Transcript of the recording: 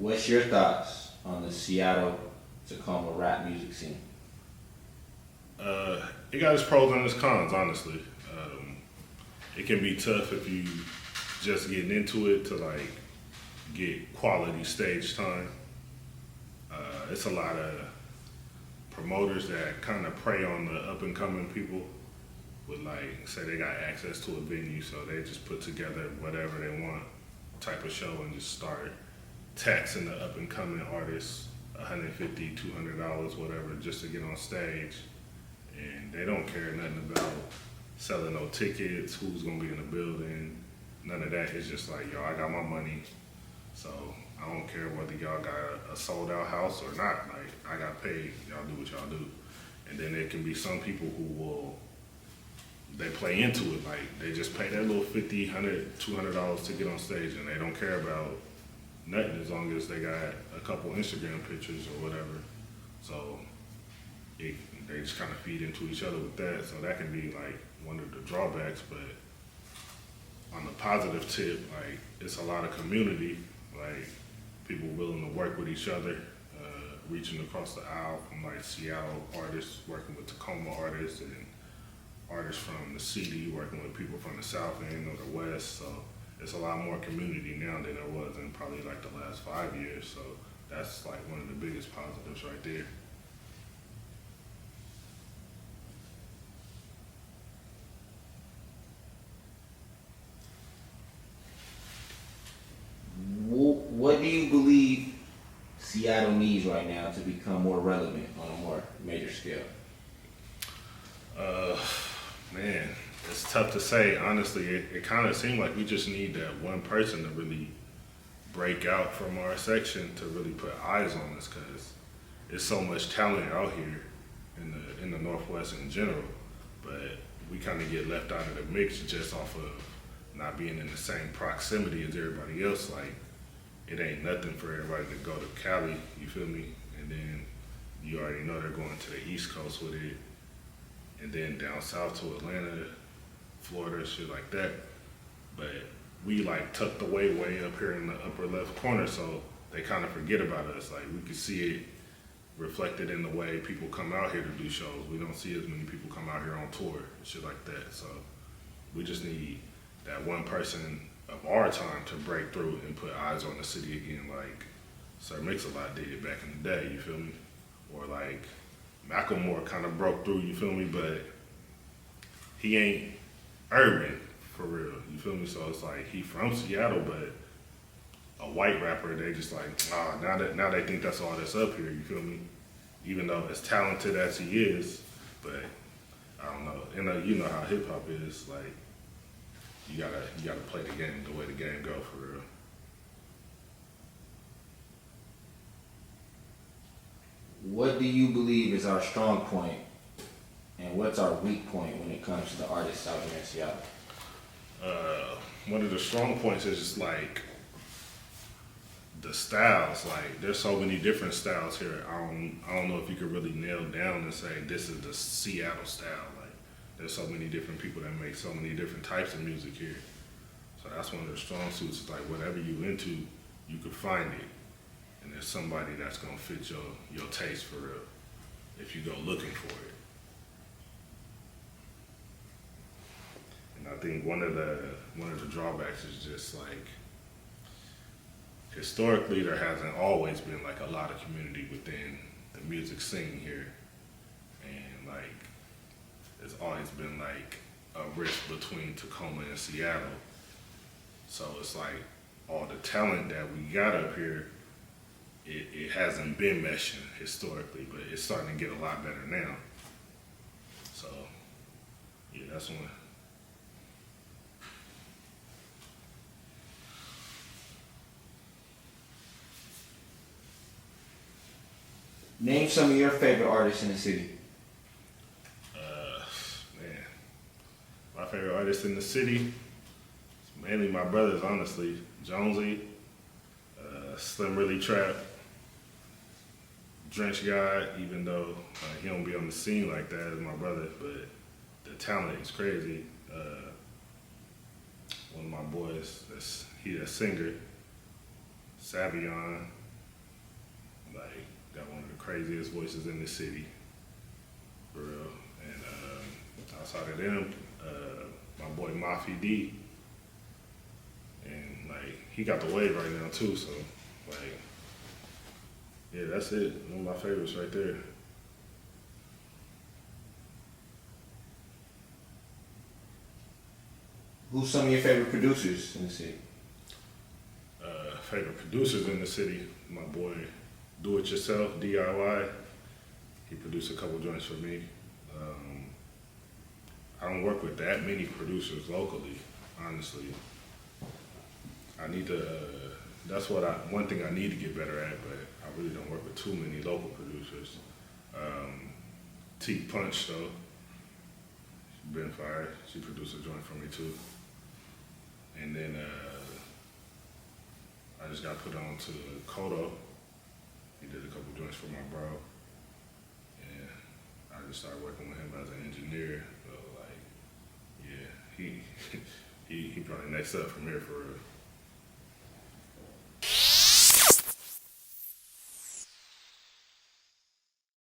What's your thoughts on the Seattle Tacoma rap music scene? It got its pros and its cons, honestly. It can be tough if you just getting into it to like get quality stage time. It's a lot of promoters that kind of prey on the up and coming people with like say they got access to a venue, so they just put together whatever they want type of show and just start taxing the up and coming artists $150, $200, whatever, just to get on stage, and they don't care nothing about selling no tickets, who's gonna be in the building, none of that. It's just like, yo, I got my money, so I don't care whether y'all got a sold out house or not. Like, I got paid, y'all do what y'all do. And then there can be some people who will, they play into it, like they just pay that little $50, $100, $200 to get on stage, and they don't care about nothing as long as they got a couple Instagram pictures or whatever. So they just kind of feed into each other with that. So that can be like one of the drawbacks. But on the positive tip, like it's a lot of community, like people willing to work with each other, reaching across the aisle from like Seattle artists working with Tacoma artists and artists from the city working with people from the south end or the west. So it's a lot more community now than there was in probably like the last 5 years. So that's like one of the biggest positives right there. What do you believe Seattle needs right now to become more relevant on a more major scale? Man, it's tough to say. Honestly, it kind of seemed like we just need that one person to really break out from our section to really put eyes on us, because there's so much talent out here in the Northwest in general, but we kind of get left out of the mix just off of not being in the same proximity as everybody else. Like, it ain't nothing for everybody to go to Cali, you feel me? And then you already know they're going to the East Coast with it, and then down south to Atlanta, Florida, shit like that. But we like tucked away way up here in the upper left corner, so they kind of forget about us. Like, we can see it reflected in the way people come out here to do shows. We don't see as many people come out here on tour and shit like that. So we just need that one person of our time to break through and put eyes on the city again, like Sir Mix-a-Lot did back in the day, you feel me? Or like Macklemore kind of broke through, you feel me? But he ain't urban for real, you feel me? So it's like he from Seattle, but a white rapper, they just like, now they think that's all that's up here, you feel me? Even though as talented as he is, but I don't know. And you know how hip hop is, like you gotta play the game the way the game go for real. What do you believe is our strong point, and what's our weak point when it comes to the artists out here in Seattle? One of the strong points is just like the styles. Like, there's so many different styles here. I don't know if you could really nail down and say this is the Seattle style. Like, there's so many different people that make so many different types of music here. So that's one of the strong suits. It's like whatever you into, you could find it. And there's somebody that's gonna fit your taste for real if you go looking for it. And I think one of the drawbacks is just like historically there hasn't always been like a lot of community within the music scene here. And like it's always been like a rift between Tacoma and Seattle. So it's like all the talent that we got up here, it hasn't been meshing historically, but it's starting to get a lot better now. So yeah, that's one. Name some of your favorite artists in the city. Man, my favorite artist in the city, mainly my brothers, honestly. Jonesy, Slim Really Trap, Drench God, even though he don't be on the scene like that as my brother, but the talent is crazy. One of my boys, he a singer, Savion, Like, got one of the craziest voices in the city, for real. And outside of them, my boy Mafi D, and like he got the wave right now too. So like, yeah, that's it. One of my favorites right there. Who's some of your favorite producers in the city? Favorite producers in the city, my boy Do It Yourself, DIY. He produced a couple joints for me. I don't work with that many producers locally, honestly. I need to, one thing I need to get better at, but I really don't work with too many local producers. T Punch though, she been fired. She produced a joint for me too. And then I just got put on to Kodo. He did a couple joints for my bro. And I just started working with him as an engineer. So like, yeah, he probably next up from here for real.